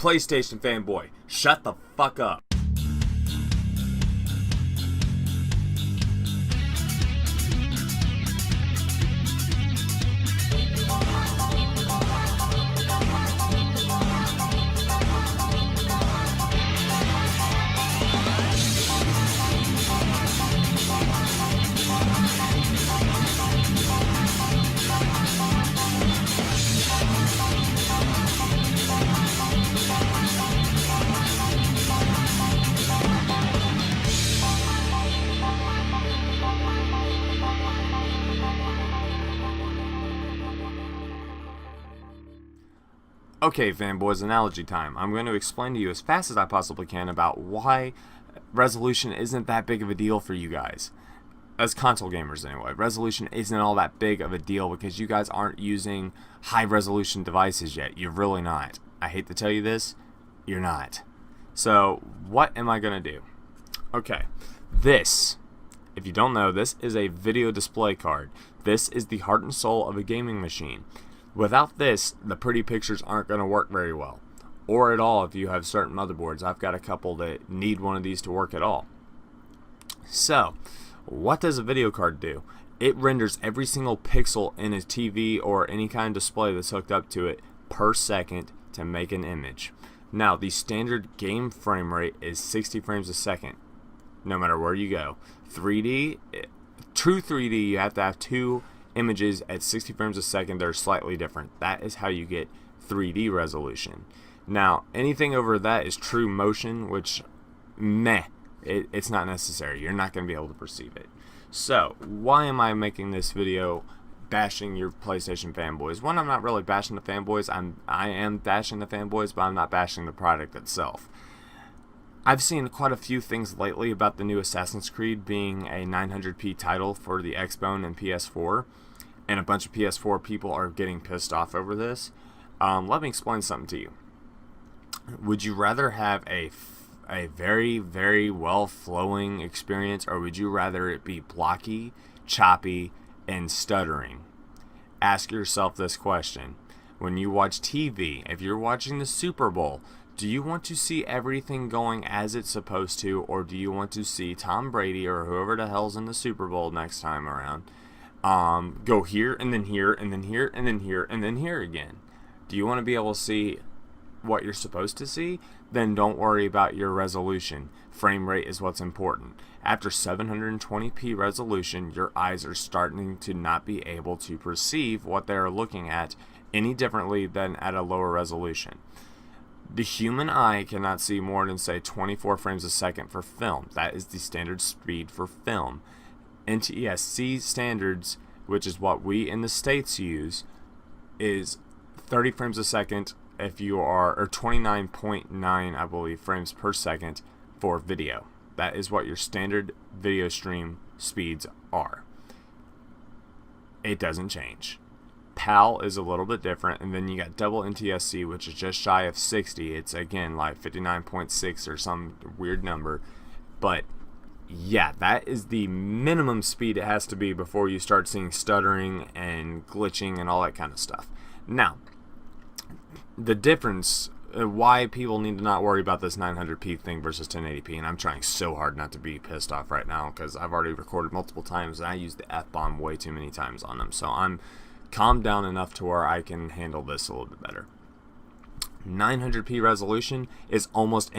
PlayStation fanboy, shut the fuck up. Okay, fanboys, analogy time. I'm going to explain to you as fast as I possibly can about why resolution isn't that big of a deal for you guys. As console gamers anyway, resolution isn't all that big of a deal because you guys aren't using high resolution devices yet. You're really not. I hate to tell you this, you're not. So, what am I going to do? Okay, this, if you don't know, this is a video display card. This is the heart and soul of a gaming machine. Without this, the pretty pictures aren't going to work very well, or at all if you have certain motherboards. I've got a couple that need one of these to work at all. So, what does a video card do? It renders every single pixel in a TV or any kind of display that's hooked up to it per second to make an image. Now, the standard game frame rate is 60 frames a second, no matter where you go. 3D, true 3D, you have to have two images at 60 frames a second that are slightly different. That is how you get 3D resolution. Now, anything over that is true motion, which, it's not necessary. You're not going to be able to perceive it. So, why am I making this video bashing your PlayStation fanboys? One, I'm not really bashing the fanboys. I am bashing the fanboys, but I'm not bashing the product itself. I've seen quite a few things lately about the new Assassin's Creed being a 900p title for the Xbone and PS4, and a bunch of PS4 people are getting pissed off over this. Let me explain something to you. Would you rather have a very, very well-flowing experience, or would you rather it be blocky, choppy, and stuttering? Ask yourself this question. When you watch TV, if you're watching the Super Bowl, do you want to see everything going as it's supposed to, or do you want to see Tom Brady or whoever the hell's in the Super Bowl next time around go here and then here and then here and then here and then here again? Do you want to be able to see what you're supposed to see? Then don't worry about your resolution. Frame rate is what's important. After 720p resolution, your eyes are starting to not be able to perceive what they're looking at any differently than at a lower resolution. The human eye cannot see more than, say, 24 frames a second for film. That is the standard speed for film. NTSC standards, which is what we in the States use, is 30 frames a second if you are, or 29.9, I believe, frames per second for video. That is what your standard video stream speeds are. It doesn't change. PAL is a little bit different, and then you got double NTSC, which is just shy of 60. It's again like 59.6 or some weird number, but yeah, that is the minimum speed it has to be before you start seeing stuttering and glitching and all that kind of stuff. Now, the difference, why people need to not worry about this 900p thing versus 1080p, and I'm trying so hard not to be pissed off right now because I've already recorded multiple times and I use the F-bomb way too many times on them, so I'm calmed down enough to where I can handle this a little bit better. 900p resolution is almost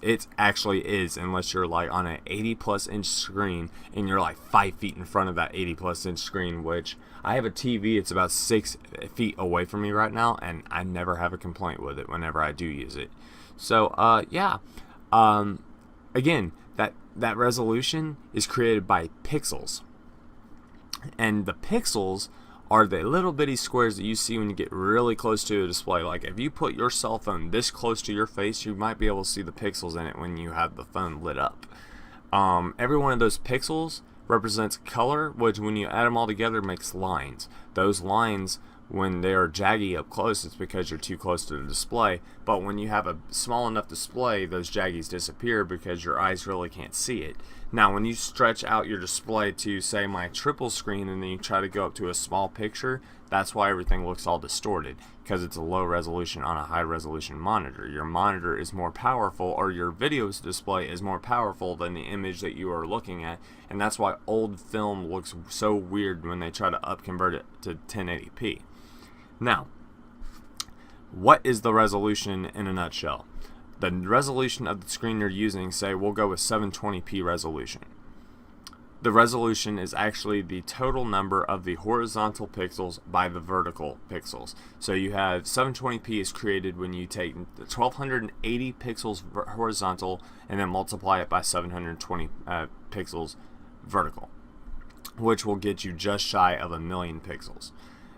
it actually is, unless you're like on an 80+ inch screen and you're like 5 feet in front of that 80+ inch screen, which I have a TV, it's about 6 feet away from me right now, and I never have a complaint with it whenever I do use it. So yeah, again, that resolution is created by pixels, and the pixels are the little bitty squares that you see when you get really close to a display. Like if you put your cell phone this close to your face, you might be able to see the pixels in it when you have the phone lit up. Every one of those pixels represents color, which when you add them all together makes lines. Those lines, when they are jaggy up close, it's because you're too close to the display, but when you have a small enough display, those jaggies disappear because your eyes really can't see it. Now when you stretch out your display to, say, my triple screen, and then you try to go up to a small picture, That's why everything looks all distorted, because it's a low resolution on a high resolution monitor. Your monitor is more powerful, or your video's display is more powerful than the image that you are looking at, and that's why old film looks so weird when they try to upconvert it to 1080p. Now, what is the resolution in a nutshell? The resolution of the screen you're using, say we'll go with 720p resolution. The resolution is actually the total number of the horizontal pixels by the vertical pixels. So you have 720p is created when you take 1280 pixels horizontal and then multiply it by 720 pixels vertical, which will get you just shy of 1,000,000 pixels.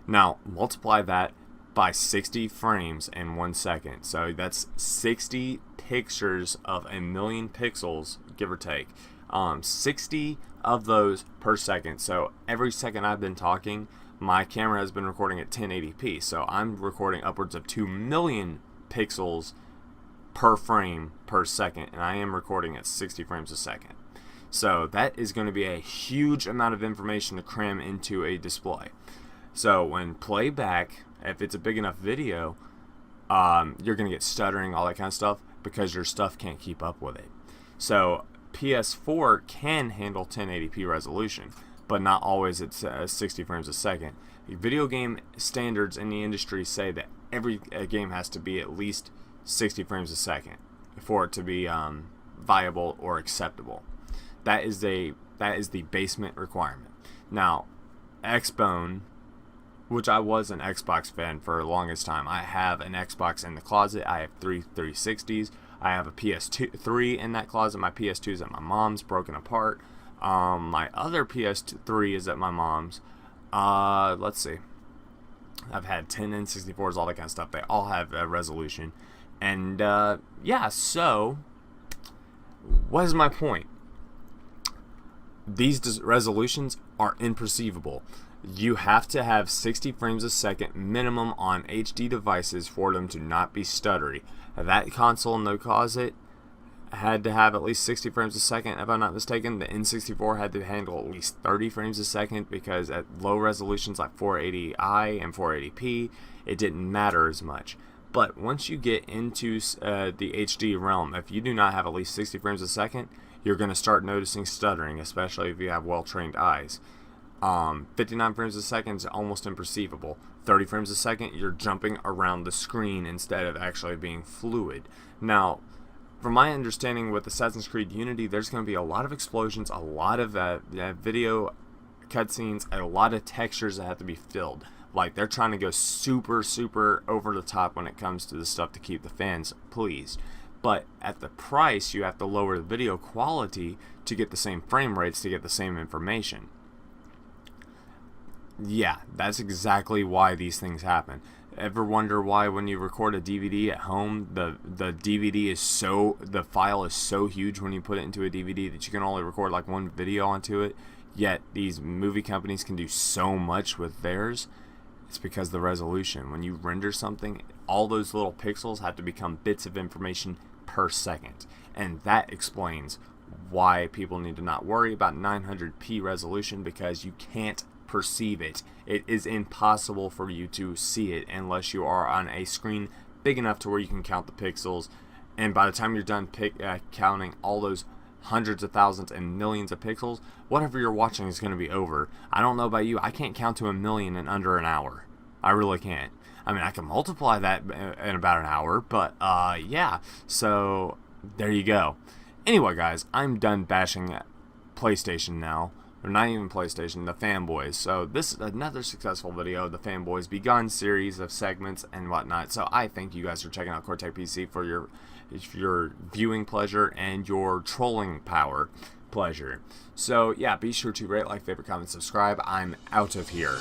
Now multiply that by 60 frames in 1 second. So that's 60 pictures of 1,000,000 pixels, give or take. 60 of those per second. So every second I've been talking, my camera has been recording at 1080p. So I'm recording upwards of 2,000,000 pixels per frame per second, and I am recording at 60 frames a second. So that is going to be a huge amount of information to cram into a display. So when playback, if it's a big enough video, you're going to get stuttering, all that kind of stuff, because your stuff can't keep up with it. So PS4 can handle 1080p resolution, but not always at 60 frames a second. Video game standards in the industry say that every game has to be at least 60 frames a second for it to be viable or acceptable. That is the basement requirement. Now, Xbone, which I was an Xbox fan for the longest time. I have an Xbox in the closet. I have 3 360s. I have a PS3 in that closet. My PS2 is at my mom's, broken apart. My other PS3 is at my mom's. Let's see. I've had 10 N64s, all that kind of stuff. They all have a resolution. And yeah, so what is my point? These resolutions are imperceivable. You have to have 60 frames a second minimum on HD devices for them to not be stuttery. That console in the closet had to have at least 60 frames a second, if I'm not mistaken. The N64 had to handle at least 30 frames a second, because at low resolutions like 480i and 480p, it didn't matter as much. But once you get into the HD realm, if you do not have at least 60 frames a second, you're going to start noticing stuttering, especially if you have well-trained eyes. 59 frames a second is almost imperceivable. 30 frames a second, you're jumping around the screen instead of actually being fluid. Now, from my understanding with Assassin's Creed Unity, there's going to be a lot of explosions, a lot of video cutscenes, and a lot of textures that have to be filled. Like, they're trying to go super, super over the top when it comes to the stuff to keep the fans pleased. But at the price, you have to lower the video quality to get the same frame rates, to get the same information. Yeah, that's exactly why these things happen. Ever wonder why when you record a DVD at home, the file is so huge when you put it into a DVD that you can only record like one video onto it, yet these movie companies can do so much with theirs? It's because the resolution. When you render something, all those little pixels have to become bits of information per second, and that explains why people need to not worry about 900p resolution, because you can't perceive it. It is impossible for you to see it unless you are on a screen big enough to where you can count the pixels, and by the time you're done counting all those hundreds of thousands and millions of pixels, whatever you're watching is going to be over. I don't know about you, I can't count to 1,000,000 in under an hour. I really can't. I mean, I can multiply that in about an hour, but yeah, so there you go. Anyway, guys, I'm done bashing PlayStation now. Or not even PlayStation, the Fanboys. So this is another successful video of the Fanboys Begun series of segments and whatnot. So I thank you guys for checking out Cortec PC for your viewing pleasure and your trolling power pleasure. So yeah, be sure to rate, like, favorite, comment, subscribe. I'm out of here.